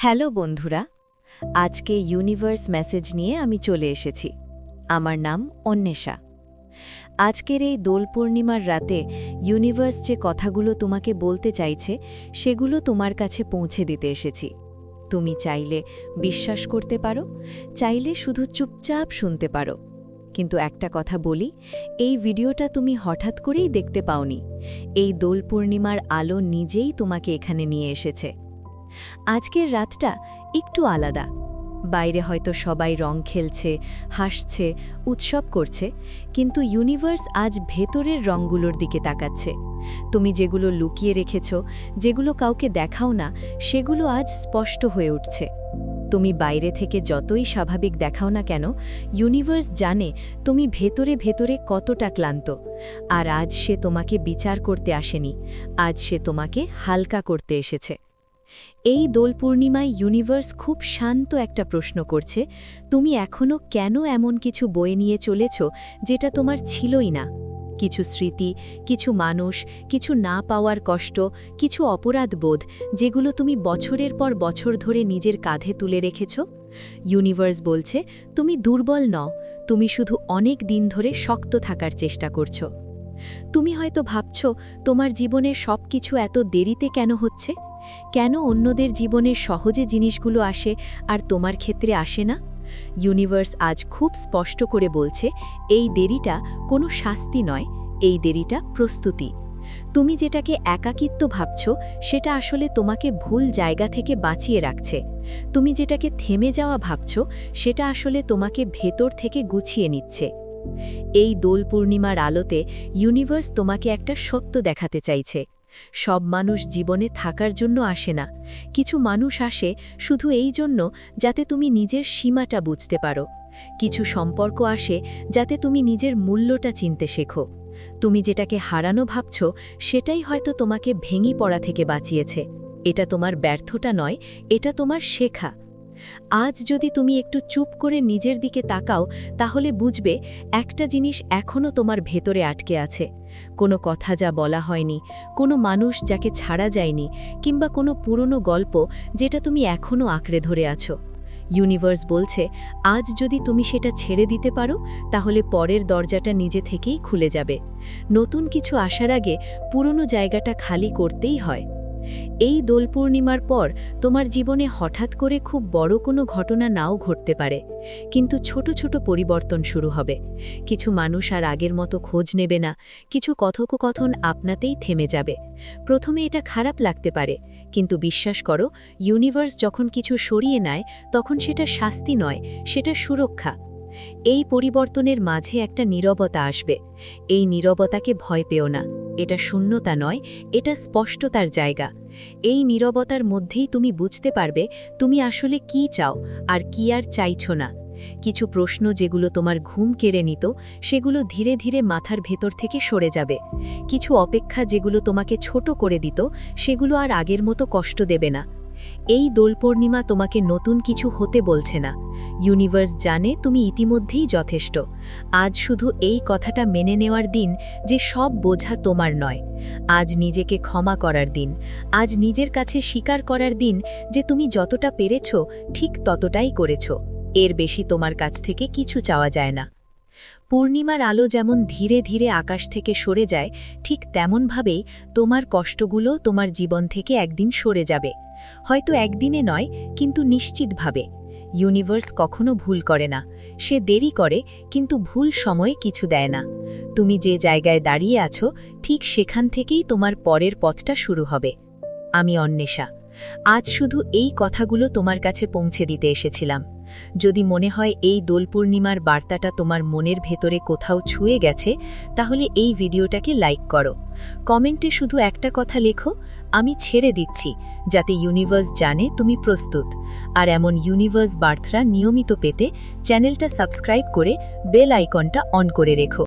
Hello বন্ধুরা, আজকে universe message নিয়ে আমি চলে এসেছি। আমার নাম অন্বেষা। আজকের এই দোল পূর্ণিমার রাতে ইউনিভার্স যে কথাগুলো তোমাকে বলতে চাইছে সেগুলো তোমার কাছে পৌঁছে দিতে এসেছি। তুমি চাইলে বিশ্বাস করতে পারো, চাইলে শুধু চুপচাপ শুনতে পারো। কিন্তু একটা কথা বলি, এই ভিডিওটা তুমি হঠাৎ করেই দেখতে পাওনি। এই দোল পূর্ণিমার আলো নিজেই তোমাকে এখানে নিয়ে এসেছে। আজকের রাতটা একটু আলাদা। বাইরে হয়তো সবাই রং খেলছে, হাসছে, উৎসব করছে, কিন্তু ইউনিভার্স আজ ভেতরের রঙগুলোর দিকে তাকাচ্ছে। তুমি যেগুলো লুকিয়ে রেখেছ, যেগুলো কাউকে দেখাও না, সেগুলো আজ স্পষ্ট হয়ে উঠছে। তুমি বাইরে থেকে যতই স্বাভাবিক দেখাও না কেন, ইউনিভার্স জানে তুমি ভেতরে ভেতরে কতটা ক্লান্ত। আর আজ সে তোমাকে বিচার করতে আসেনি, আজ সে তোমাকে হালকা করতে এসেছে। এই দোল পূর্ণিমায় ইউনিভার্স খুব শান্ত একটা প্রশ্ন করছে, তুমি এখনও কেন এমন কিছু বয়ে নিয়ে চলেছ যেটা তোমার ছিলই না? কিছু স্মৃতি, কিছু মানুষ, কিছু না পাওয়ার কষ্ট, কিছু অপরাধ বোধ, যেগুলো তুমি বছরের পর বছর ধরে নিজের কাঁধে তুলে রেখেছ। ইউনিভার্স বলছে, তুমি দুর্বল নও, তুমি শুধু অনেক দিন ধরে শক্ত থাকার চেষ্টা করছো। তুমি হয়তো ভাবছ, তোমার জীবনের সব কিছু এত দেরিতে কেন হচ্ছে? কেন অন্যদের জীবনে সহজে জিনিসগুলো আসে আর তোমার ক্ষেত্রে আসে না? ইউনিভার্স আজ খুব স্পষ্ট করে বলছে, এই দেরিটা কোনো শাস্তি নয়, এই দেরিটা প্রস্তুতি। তুমি যেটাকে একাকিত্ব ভাবছ, সেটা আসলে তোমাকে ভুল জায়গা থেকে বাঁচিয়ে রাখছে। তুমি যেটাকে থেমে যাওয়া ভাবছ, সেটা আসলে তোমাকে ভেতর থেকে গুছিয়ে নিচ্ছে। এই দোল পূর্ণিমার আলোতে ইউনিভার্স তোমাকে একটা সত্য দেখাতে চাইছে। সব মানুষ জীবনে থাকার জন্য আসে না, কিছু মানুষ আসে শুধু এই জন্য যাতে তুমি নিজের সীমাটা বুঝতে পারো। কিছু সম্পর্ক আসে যাতে তুমি নিজের মূল্যটা চিনতে শেখো। তুমি যেটাকে হারানো ভাবছ, সেটাই হয়তো তোমাকে ভেঙে পড়া থেকে বাঁচিয়েছে। এটা তোমার ব্যর্থতা নয়, এটা তোমার শেখা। আজ যদি তুমি একটু চুপ করে নিজের দিকে তাকাও, তাহলে বুঝবে একটা জিনিস এখনও তোমার ভেতরে আটকে আছে। কোনো কথা যা বলা হয়নি, কোনো মানুষ যাকে ছাড়া যায়নি, কিংবা কোনো পুরনো গল্প যেটা তুমি এখনও আঁকড়ে ধরে আছো। ইউনিভার্স বলছে, আজ যদি তুমি সেটা ছেড়ে দিতে পারো, তাহলে পরের দরজাটা নিজে থেকেই খুলে যাবে। নতুন কিছু আসার আগে পুরনো জায়গাটা খালি করতেই হয়। এই দোল পূর্ণিমার পর তোমার জীবনে হঠাৎ করে খুব বড় কোনো ঘটনা নাও ঘটতে পারে, কিন্তু ছোট ছোট পরিবর্তন শুরু হবে। কিছু মানুষ আর আগের মতো খোঁজ নেবে না, কিছু কথোপকথন আপনাতেই থেমে যাবে। প্রথমে এটা খারাপ লাগতে পারে, কিন্তু বিশ্বাস করো, ইউনিভার্স যখন কিছু সরিয়ে নেয়, তখন সেটা শাস্তি নয়, সেটা সুরক্ষা। এই পরিবর্তনের মাঝে একটা নীরবতা আসবে। এই নীরবতাকে ভয় পেও না, এটা শূন্যতা নয়, এটা স্পষ্টতার জায়গা। এই নীরবতার মধ্যেই তুমি বুঝতে পারবে তুমি আসলে কি চাও আর কি আর চাইছো না। কিছু প্রশ্ন যেগুলো তোমার ঘুম কেড়ে নিত, সেগুলো ধীরে ধীরে মাথার ভেতর থেকে সরে যাবে। কিছু অপেক্ষা যেগুলো তোমাকে ছোট করে দিত, সেগুলো আর আগের মতো কষ্ট দেবে না। এই দোল পূর্ণিমা তোমাকে নতুন কিছু হতে বলছে না। ইউনিভার্স জানে তুমি ইতিমধ্যেই যথেষ্ট। আজ শুধু এই কথাটা মেনে নেওয়ার দিন যে সব বোঝা তোমার নয়। আজ নিজেকে ক্ষমা করার দিন। আজ নিজের কাছে স্বীকার করার দিন যে তুমি যতটা পেরেছ ঠিক ততটাই করেছ। এর বেশি তোমার কাছ থেকে কিছু চাওয়া যায় না। পূর্ণিমার আলো যেমন ধীরে ধীরে আকাশ থেকে সরে যায়, ঠিক তেমনভাবেই তোমার কষ্টগুলো তোমার জীবন থেকে একদিন সরে যাবে। হয়তো একদিনে নয়, কিন্তু নিশ্চিতভাবে। ইউনিভার্স কখনো ভুল করে না, সে দেরি করে, কিন্তু ভুল সময়ে কিছু দেয় না। তুমি যে জায়গায় দাঁড়িয়ে আছো, ঠিক সেখান থেকেই তোমার পরের পথটা শুরু হবে। আমি অন্বেষা। আজ শুধু এই কথাগুলো তোমার কাছে পৌঁছে দিতে এসেছিলাম। যদি মনে হয় এই দোল পূর্ণিমার বার্তাটা তোমার মনের ভেতরে কোথাও ছুঁয়ে গেছে, তাহলে এই ভিডিওটাকে লাইক করো। কমেন্টে শুধু একটা কথা লেখো, আমি ছেড়ে দিচ্ছি, যাতে ইউনিভার্স জানে তুমি প্রস্তুত। আর এমন ইউনিভার্স বার্তা নিয়মিত পেতে চ্যানেলটা সাবস্ক্রাইব করে বেল আইকনটা অন করে রেখো।